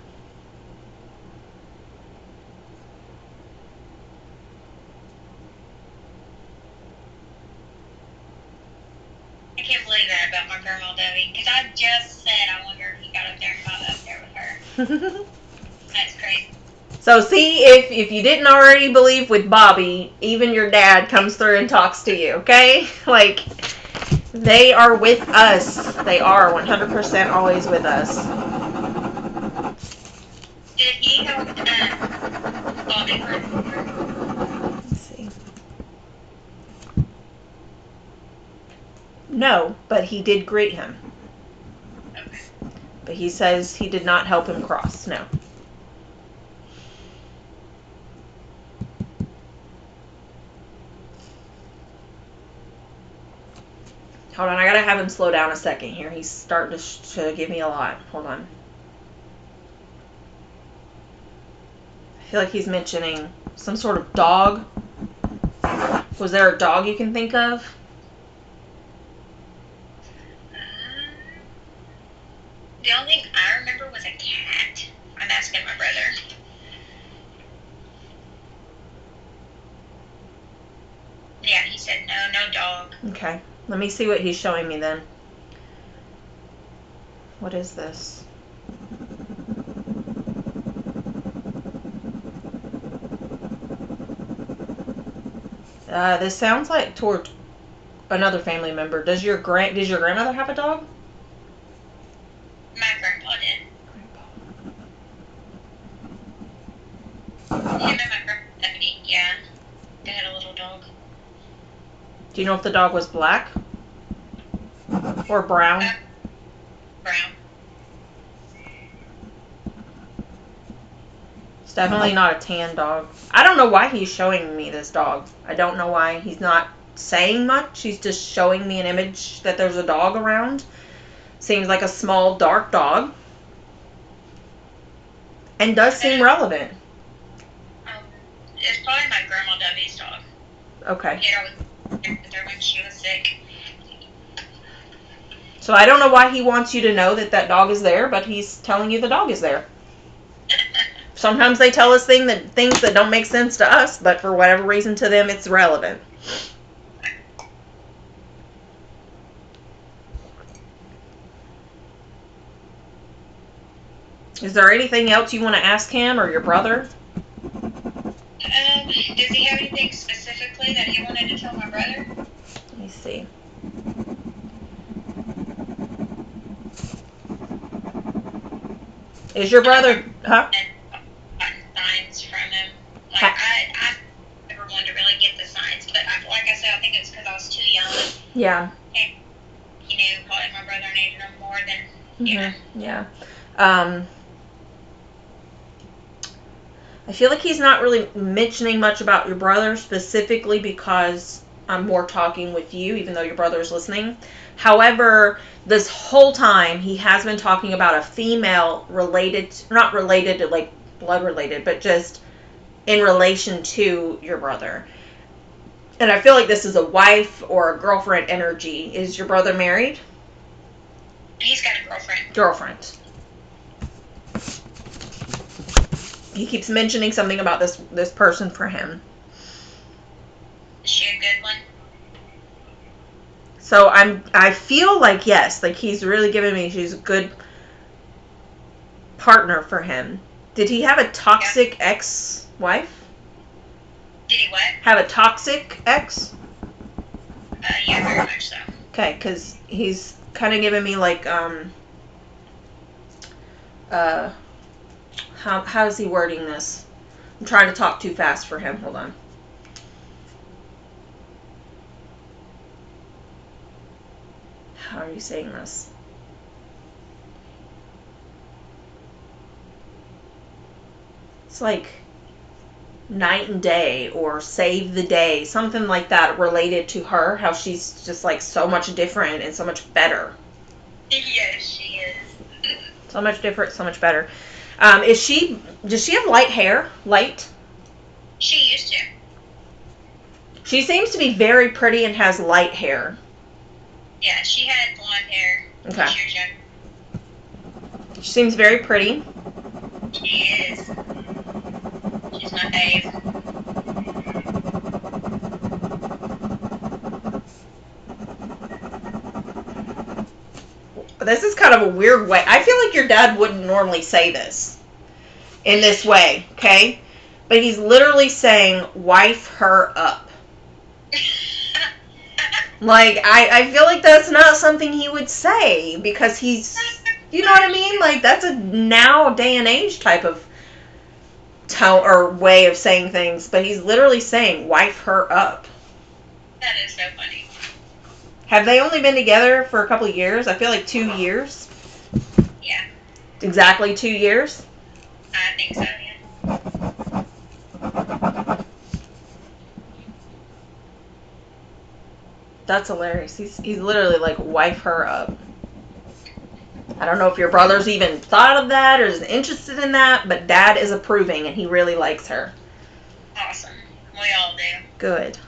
S2: I can't believe that about my grandma Debbie, because I just said I wonder if he got up there and got up there with her. That's crazy.
S1: So see, if you didn't already believe with Bobby, even your dad comes through and talks to you, okay? Like, they are with us. They are 100% always with us.
S2: Did he help Bobby for
S1: Let's see. No, but he did greet him.
S2: Okay.
S1: But he says he did not help him cross. No. Hold on, I gotta have him slow down a second here. He's starting to give me a lot. Hold on. I feel like he's mentioning some sort of dog. Was there a dog you can think of?
S2: The only thing I remember was a cat. I'm asking my brother. Yeah, he said no dog.
S1: Okay. Let me see what he's showing me then. What is this? This sounds like toward another family member. Does your grandmother have a dog?
S2: My grandpa did. Him and my grandpa, yeah. They had a little dog.
S1: Do you know if the dog was black or brown?
S2: Brown.
S1: It's definitely not a tan dog. I don't know why he's showing me this dog. I don't know why he's not saying much. He's just showing me an image that there's a dog around. Seems like a small, dark dog. And does seem relevant.
S2: It's probably my grandma Debbie's dog.
S1: Okay.
S2: He always with her when she was sick.
S1: So I don't know why he wants you to know that that dog is there, but he's telling you the dog is there. Sometimes they tell us things that don't make sense to us, but for whatever reason to them it's relevant. Is there anything else you want to ask him or your brother?
S2: Does he have anything specifically that he wanted to tell my brother?
S1: Let me see. Is your brother, huh?
S2: Gotten signs from him. Like, I never wanted to really get the signs, but like I said, I think it's because I was too young.
S1: Yeah.
S2: And he knew probably my brother needed him more than, you know.
S1: Yeah. I feel like he's not really mentioning much about your brother specifically because I'm more talking with you, even though your brother is listening. However, this whole time he has been talking about a female not related to like blood related, but just in relation to your brother. And I feel like this is a wife or a girlfriend energy. Is your brother married?
S2: He's got a girlfriend.
S1: Girlfriend. He keeps mentioning something about this person for him.
S2: Is she a good one?
S1: So I feel like yes, like he's really giving me she's a good partner for him. Did he have a toxic ex-wife?
S2: Did he what?
S1: Have a toxic ex?
S2: Yeah, very much so.
S1: Okay, because he's kind of giving me like how is he wording this? I'm trying to talk too fast for him. Hold on. How are you saying this? It's like night and day or save the day, something like that related to her, how she's just like so much different and so much better.
S2: Yes, she is.
S1: So much different, so much better. Does she have light hair? Light?
S2: She used to.
S1: She seems to be very pretty and has light hair.
S2: Yeah, she had blonde hair
S1: Okay.
S2: when she was young.
S1: She seems very pretty.
S2: She is. She's my fave.
S1: This is kind of a weird way. I feel like your dad wouldn't normally say this in this way, okay? But he's literally saying, wife her up. Like, I feel like that's not something he would say because he's, you know what I mean? Like, that's a now day and age type of tone or way of saying things. But he's literally saying, wife her up.
S2: That is so funny.
S1: Have they only been together for a couple of years? I feel like 2 years.
S2: Yeah.
S1: Exactly 2 years?
S2: I think so, yeah.
S1: That's hilarious. He's literally like, wife her up. I don't know if your brother's even thought of that or is interested in that, but Dad is approving and he really likes her.
S2: Awesome. We all do.
S1: Good.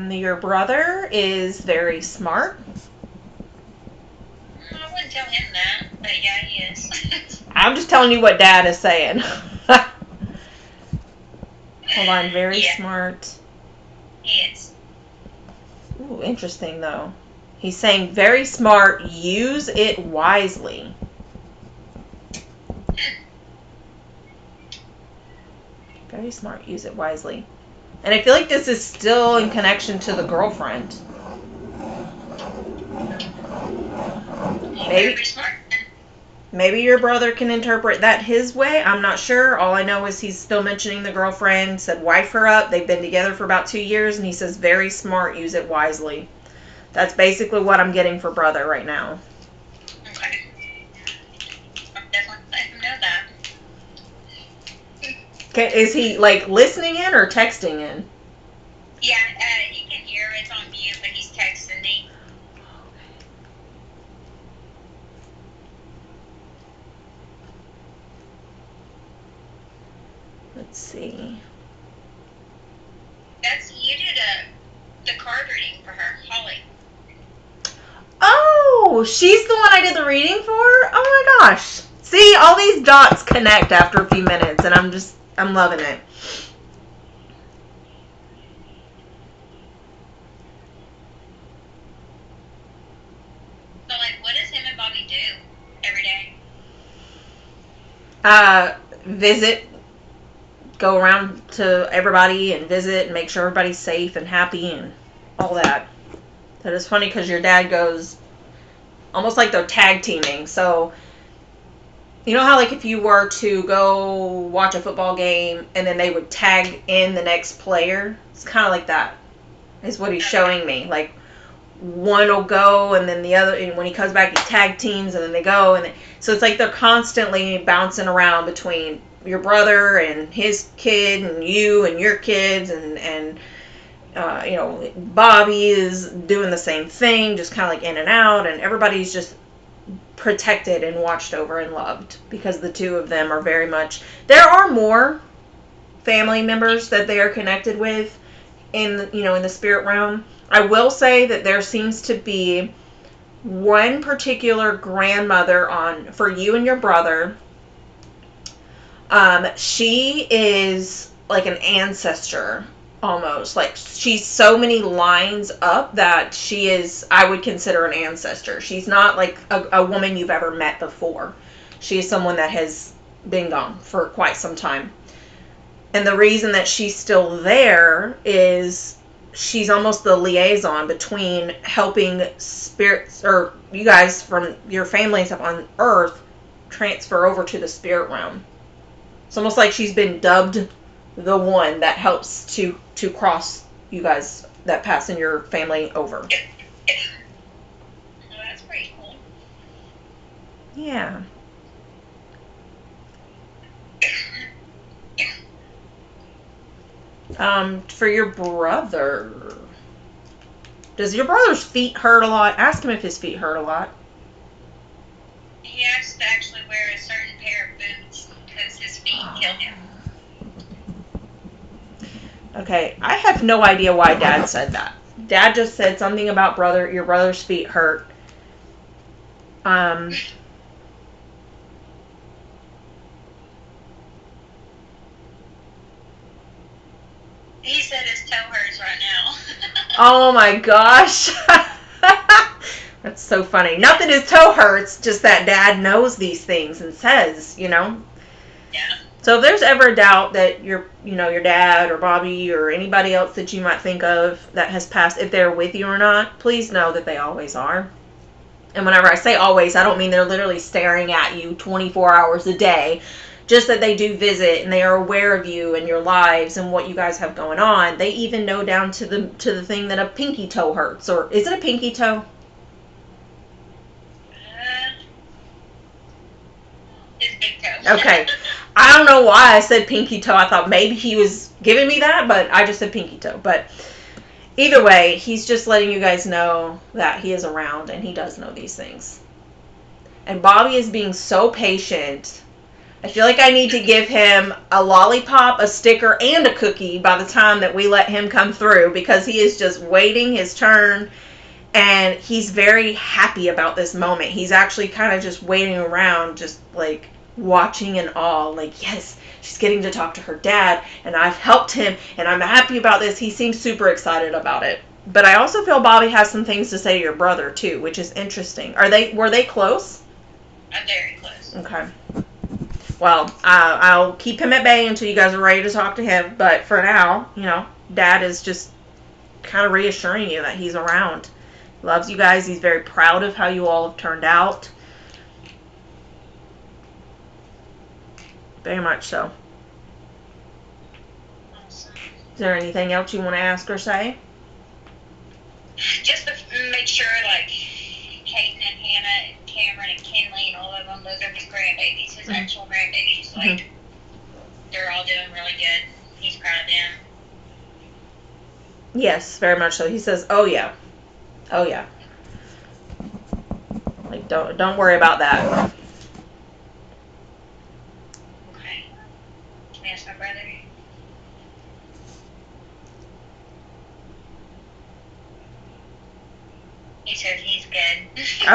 S1: Your brother is very smart.
S2: I wouldn't tell him that, but yeah, he is.
S1: I'm just telling you what Dad is saying. Hold on, very smart.
S2: He is.
S1: Ooh, interesting though. He's saying very smart, use it wisely. Very smart, use it wisely. And I feel like this is still in connection to the girlfriend. Maybe your brother can interpret that his way. I'm not sure. All I know is he's still mentioning the girlfriend, said wife her up. They've been together for about 2 years, and he says very smart, use it wisely. That's basically what I'm getting for brother right now.
S2: Okay. I'll definitely let him know that.
S1: Okay, is he like listening in or texting in?
S2: Yeah, you can hear it's on mute, but he's texting me.
S1: Let's see.
S2: You did the card reading for her, Holly.
S1: Oh, she's the one I did the reading for? Oh my gosh. See, all these dots connect after a few minutes, and I'm loving it.
S2: So, like, what does him and Bobby do every day?
S1: Visit, go around to everybody and visit and make sure everybody's safe and happy and all that. That is funny because your dad goes almost like they're tag teaming. So, you know how like if you were to go watch a football game and then they would tag in the next player? It's kind of like that is what he's showing me. Like, one will go and then the other, and when he comes back, he tag teams and then they go. So it's like they're constantly bouncing around between your brother and his kid and you and your kids and Bobby is doing the same thing, just kind of like in and out, and everybody's just protected and watched over and loved because the two of them are very much. There are more family members that they are connected with in the spirit realm. I will say that there seems to be one particular grandmother for you and your brother. She is like an ancestor almost. Like she's so many lines up that I would consider an ancestor. She's not like a woman you've ever met before. She is someone that has been gone for quite some time. And the reason that she's still there is she's almost the liaison between helping spirits or you guys from your families up on Earth transfer over to the spirit realm. It's almost like she's been dubbed the one that helps to cross you guys that pass in your family over.
S2: Well, that's pretty cool.
S1: Yeah. For your brother. Does your brother's feet hurt a lot? Ask him if his feet hurt a lot.
S2: He has to actually wear a certain pair of boots because his feet kill him.
S1: Okay, I have no idea why Dad said that. Dad just said something about your brother's feet hurt.
S2: He said his toe hurts right now.
S1: Oh my gosh. That's so funny. Not that his toe hurts, just that Dad knows these things and says,
S2: Yeah.
S1: So if there's ever a doubt that your dad or Bobby or anybody else that you might think of that has passed, if they're with you or not, please know that they always are. And whenever I say always, I don't mean they're literally staring at you 24 hours a day. Just that they do visit and they are aware of you and your lives and what you guys have going on. They even know down to the thing that a pinky toe hurts. Or is it a pinky toe?
S2: His big toe.
S1: Okay. I don't know why I said pinky toe. I thought maybe he was giving me that, but I just said pinky toe. But either way, he's just letting you guys know that he is around and he does know these things. And Bobby is being so patient. I feel like I need to give him a lollipop, a sticker, and a cookie by the time that we let him come through, because he is just waiting his turn and he's very happy about this moment. He's actually kind of just waiting around, just like watching in awe, like, yes, she's getting to talk to her dad and I've helped him and I'm happy about this. He seems super excited about it. But I also feel Bobby has some things to say to your brother too, which is interesting. Were they close?
S2: Very close.
S1: Okay. Well, I'll keep him at bay until you guys are ready to talk to him. But for now, Dad is just kind of reassuring you that he's around. He loves you guys. He's very proud of how you all have turned out. Very much so.
S2: Awesome.
S1: Is there anything else you want to ask or say?
S2: Just to make sure, like, Peyton and Hannah and Cameron and Kinley and all of them, those are his grandbabies, his actual grandbabies. Like, they're all doing really good. He's proud of them.
S1: Yes, very much so. He says, "Oh yeah, oh yeah." Like, don't worry about that.
S2: Okay. Can I ask my brother? He said he's good.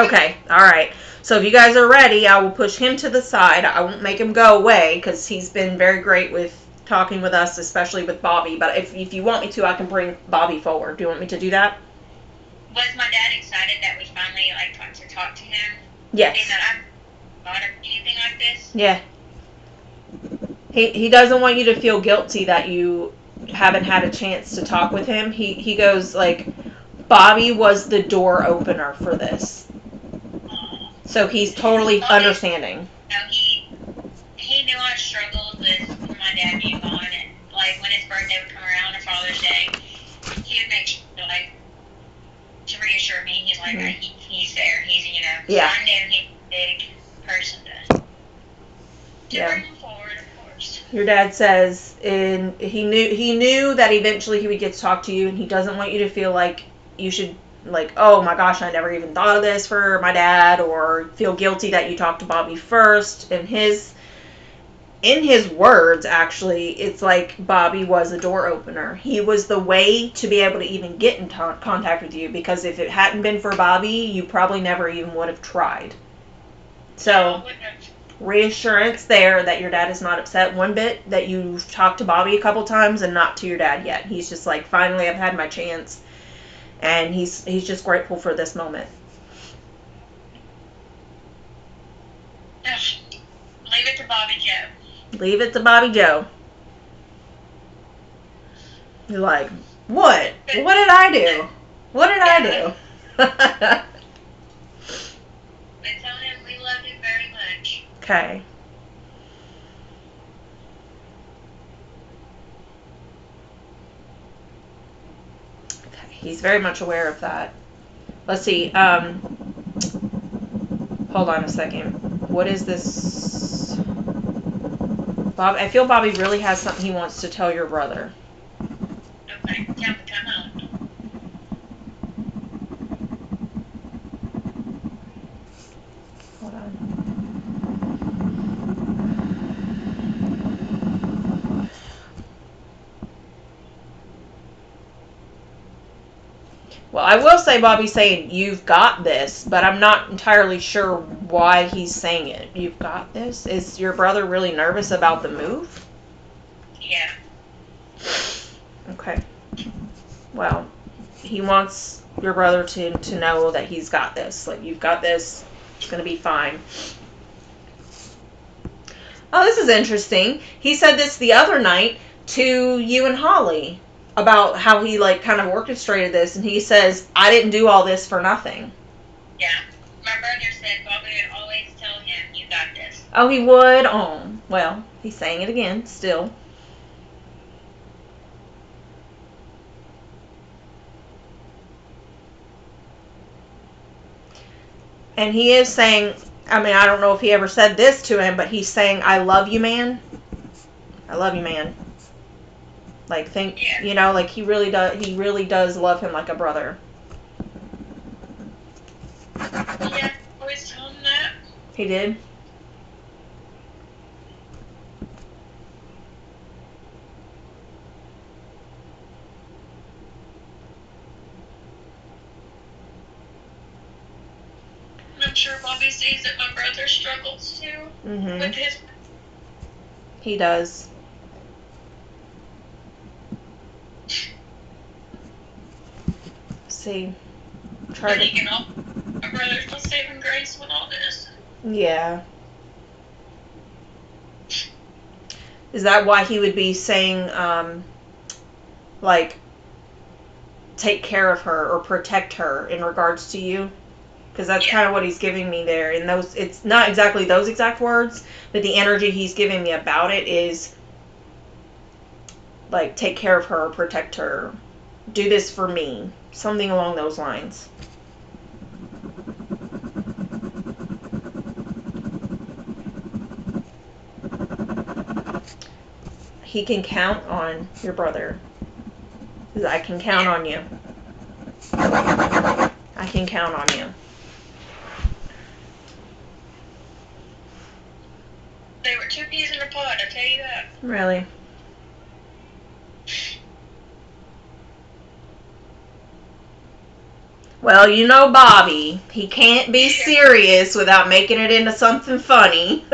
S1: Okay, all right. So if you guys are ready, I will push him to the side. I won't make him go away because he's been very great with talking with us, especially with Bobby. But if you want me to, I can bring Bobby forward. Do you want me to do that?
S2: Was my dad excited that we finally got to talk to him?
S1: Yes.
S2: Being that I've thought of anything like this?
S1: Yeah. He doesn't want you to feel guilty that you haven't had a chance to talk with him. He goes like, Bobby was the door opener for this. So he's totally understanding.
S2: No, he knew I struggled with my dad being gone, and like when his birthday would come around or Father's Day, he would make sure to reassure me. He's like, he's there. He's
S1: Yeah.
S2: I knew he's a big person to bring him forward, of course.
S1: Your dad says, and he knew that eventually he would get to talk to you, and he doesn't want you to feel like you should, like, oh my gosh, I never even thought of this for my dad, or feel guilty that you talked to Bobby first. In his words, actually, it's like Bobby was a door opener. He was the way to be able to even get in contact with you, because if it hadn't been for Bobby, you probably never even would have tried. So, reassurance there that your dad is not upset one bit that you've talked to Bobby a couple times and not to your dad yet. He's just like, finally, I've had my chance. And he's just grateful for this moment.
S2: Leave it to Bobby Joe.
S1: Leave it to Bobby Joe. You're like, what? What did I do? What did I do?
S2: But tell him we love him very much.
S1: Okay. He's very much aware of that. Let's see. Hold on a second. What is this? Bob, I feel Bobby really has something he wants to tell your brother. Well, I will say Bobby's saying, "You've got this," but I'm not entirely sure why he's saying it. You've got this? Is your brother really nervous about the move?
S2: Yeah.
S1: Okay. Well, he wants your brother to know that he's got this. Like, you've got this. It's going to be fine. Oh, this is interesting. He said this the other night to you and Holly about how he, like, kind of orchestrated this, and he says, "I didn't do all this for nothing."
S2: Yeah. My brother said Bobby would always tell him, "You got this."
S1: Oh, he would? Oh, well, he's saying it again, still. And he is saying, I mean, I don't know if he ever said this to him, but he's saying, "I love you, man. I love you, man." Like, think,
S2: Yeah.
S1: you know, like he really does love him like a brother.
S2: Yeah, always tell him that.
S1: He did?
S2: I'm sure Bobby sees that my brother struggles too with his.
S1: He does. See, try
S2: But
S1: to.
S2: he can all. My brother's still saving grace with all this.
S1: Yeah. Is that why he would be saying, like, take care of her or protect her in regards to you? Because that's kind of what he's giving me there. And those, it's not exactly those exact words, but the energy he's giving me about it is, like, take care of her, protect her, do this for me, something along those lines. He can count on your brother. I can count on you. I can count on you.
S2: They were two peas in a pod, I tell you that.
S1: Really? Well, you know Bobby. He can't be serious without making it into something funny.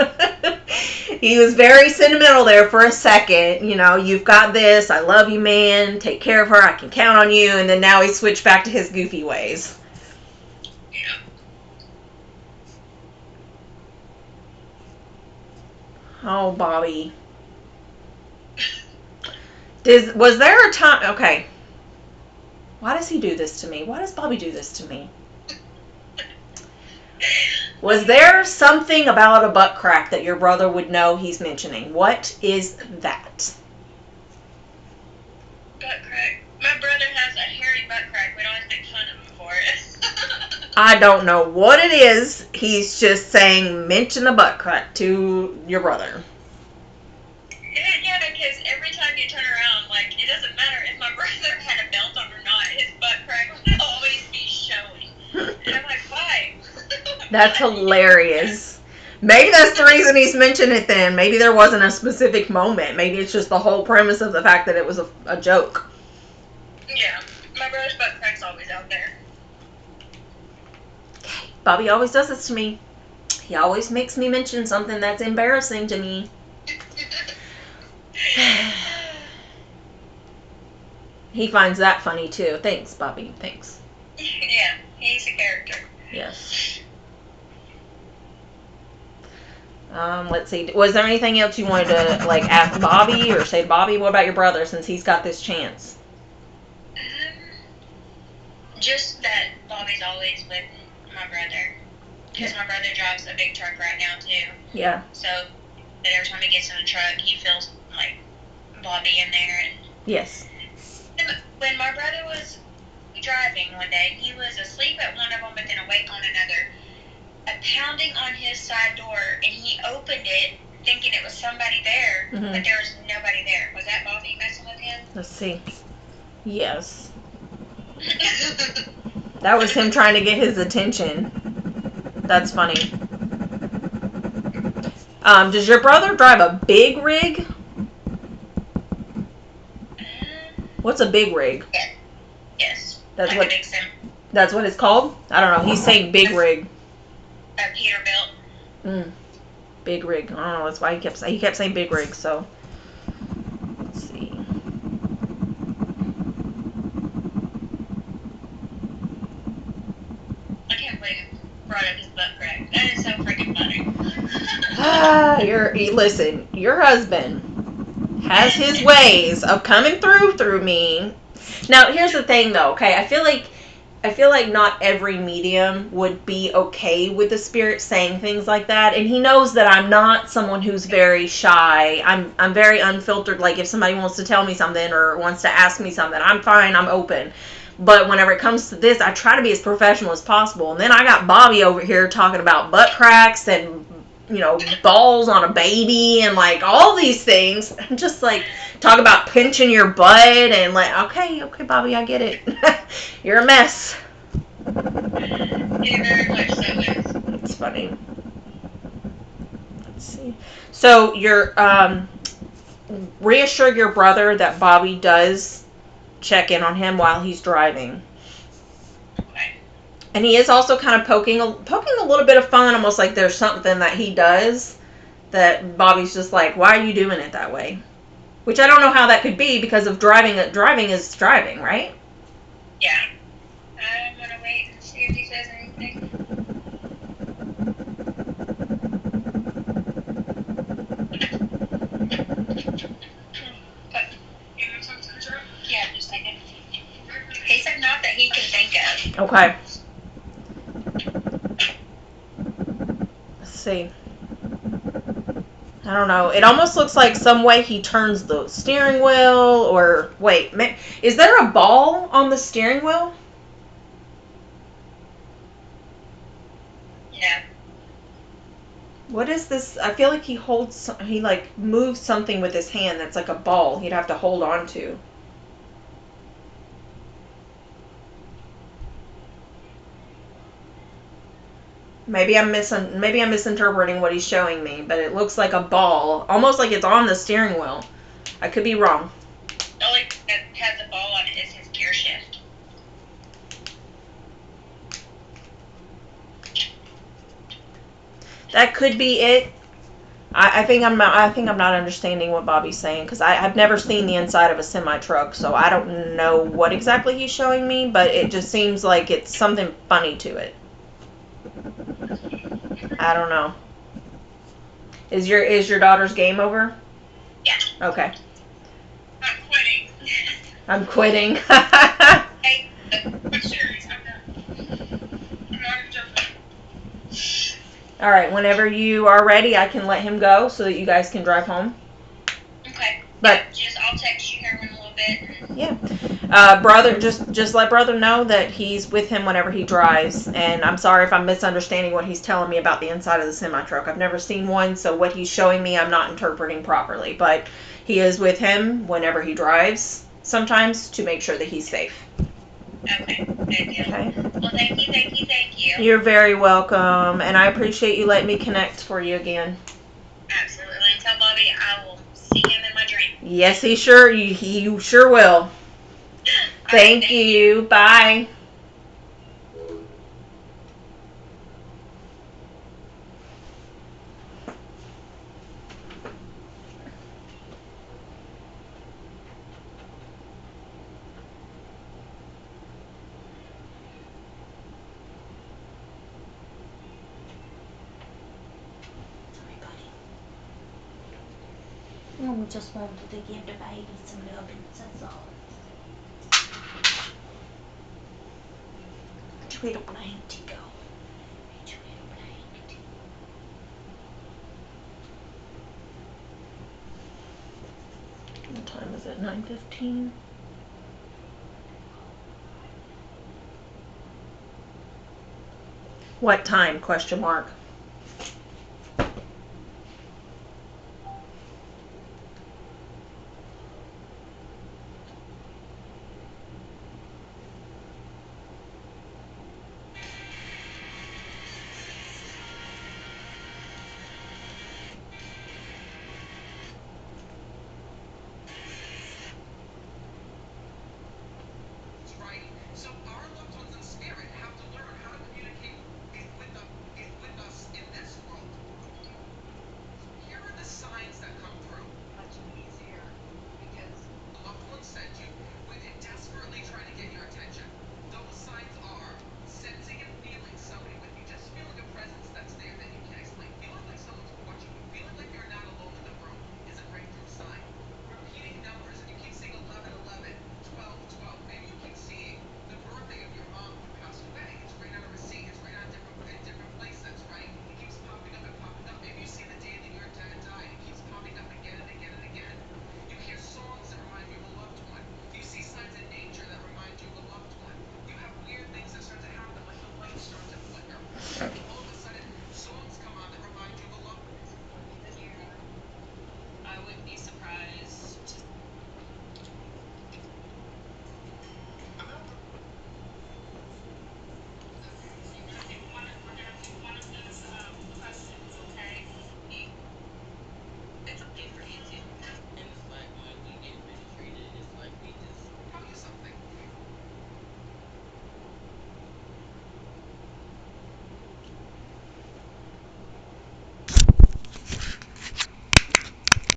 S1: He was very sentimental there for a second. You know, "You've got this. I love you, man. Take care of her. I can count on you." And then now he switched back to his goofy ways.
S2: Yeah.
S1: Oh, Bobby. Was there a time... Okay. Why does he do this to me? Why does Bobby do this to me? Was there something about a butt crack that your brother would know he's mentioning? What is that?
S2: Butt crack. My brother has a hairy butt crack. We'd always make fun of him for it.
S1: I don't know what it is. He's just saying, mention a butt crack to your brother.
S2: Yeah, because every time you turn around, like, it doesn't matter if my brother had a belt on or not, his butt crack would always be showing. And I'm like, why?
S1: That's hilarious. Maybe that's the reason he's mentioned it then. Maybe there wasn't a specific moment. Maybe it's just the whole premise of the fact that it was a joke.
S2: Yeah, my brother's butt crack's always out there.
S1: Bobby always does this to me. He always makes me mention something that's embarrassing to me. He finds that funny too. Thanks, Bobby. Thanks.
S2: Yeah, he's a character.
S1: Yes. Let's see. Was there anything else you wanted to, like, ask Bobby or say to Bobby? What about your brother, since he's got this chance?
S2: Just that Bobby's always with my brother. Because my brother drives a big truck right now, too.
S1: Yeah.
S2: So that every time he gets in the truck, he feels like Bobby in there. And
S1: Yes.
S2: when my brother was driving one day, he was asleep at one of them, but then awake on another. A pounding on his side door, and he opened it thinking it was somebody there, but there was nobody there. Was that Bobby messing with him?
S1: Let's see. Yes. That was him trying to get his attention. That's funny. Does your brother drive a big rig? What's a big rig?
S2: Yes.
S1: That's
S2: like
S1: what.
S2: a big sim.
S1: That's what it's called. I don't know. He's saying big rig.
S2: A Peterbilt.
S1: Big rig. I don't know. That's why he kept saying big rig. So let's see.
S2: I can't believe it brought up his butt crack. That is so freaking funny.
S1: Listen. Your husband has his ways of coming through me. Now here's the thing, though. Okay, I feel like not every medium would be okay with the spirit saying things like that, and he knows that I'm not someone who's very shy. I'm very unfiltered. Like if somebody wants to tell me something or wants to ask me something, I'm fine. I'm open. But whenever it comes to this, I try to be as professional as possible. And then I got Bobby over here talking about butt cracks and balls on a baby and like all these things. I'm just like talk about pinching your butt and like okay, Bobby, I get it. You're a mess.
S2: It very much so is.
S1: It's funny. Let's see. So you're reassure your brother that Bobby does check in on him while he's driving.
S2: Okay.
S1: And he is also kind of poking a little bit of fun, almost like there's something that he does that Bobby's just like, why are you doing it that way? Which I don't know how that could be because of driving. Driving is driving, right?
S2: Yeah. I'm gonna wait and see if he says anything. Yeah, just a second. He said not that he can think of.
S1: Okay. Let's see. I don't know. It almost looks like some way he turns the steering wheel or... Wait, is there a ball on the steering wheel?
S2: No.
S1: What is this? I feel like he moves something with his hand that's like a ball he'd have to hold on to. Maybe I'm misinterpreting what he's showing me, but it looks like a ball, almost like it's on the steering wheel. I could be wrong.
S2: The only thing that has a ball on it is his gear shift.
S1: That could be it. I think I'm not understanding what Bobby's saying because I've never seen the inside of a semi truck, so I don't know what exactly he's showing me, but it just seems like it's something funny to it. I don't know. Is your daughter's game over?
S2: Yeah.
S1: Okay.
S2: I'm quitting.
S1: I'm quitting.
S2: Hey, I'm serious. I'm done. I'm not even joking.
S1: All right. Whenever you are ready, I can let him go so that you guys can drive home.
S2: Okay.
S1: But
S2: I'll text you here in a little bit.
S1: Yeah. Brother, just let brother know that he's with him whenever he drives. And I'm sorry if I'm misunderstanding what he's telling me about the inside of the semi-truck. I've never seen one, so what he's showing me I'm not interpreting properly. But he is with him whenever he drives sometimes to make sure that he's safe.
S2: Okay, good deal.
S1: Okay.
S2: Well, thank you.
S1: You're very welcome, and I appreciate you letting me connect for you again.
S2: Absolutely. Tell Bobby I will see him in my dream.
S1: Yes, he sure will. Thank you. Bye. We just wanted to give the baby some nubbins, that's all. Little blanket go. Little blanket. What time is it? 9:15. What time? Question mark.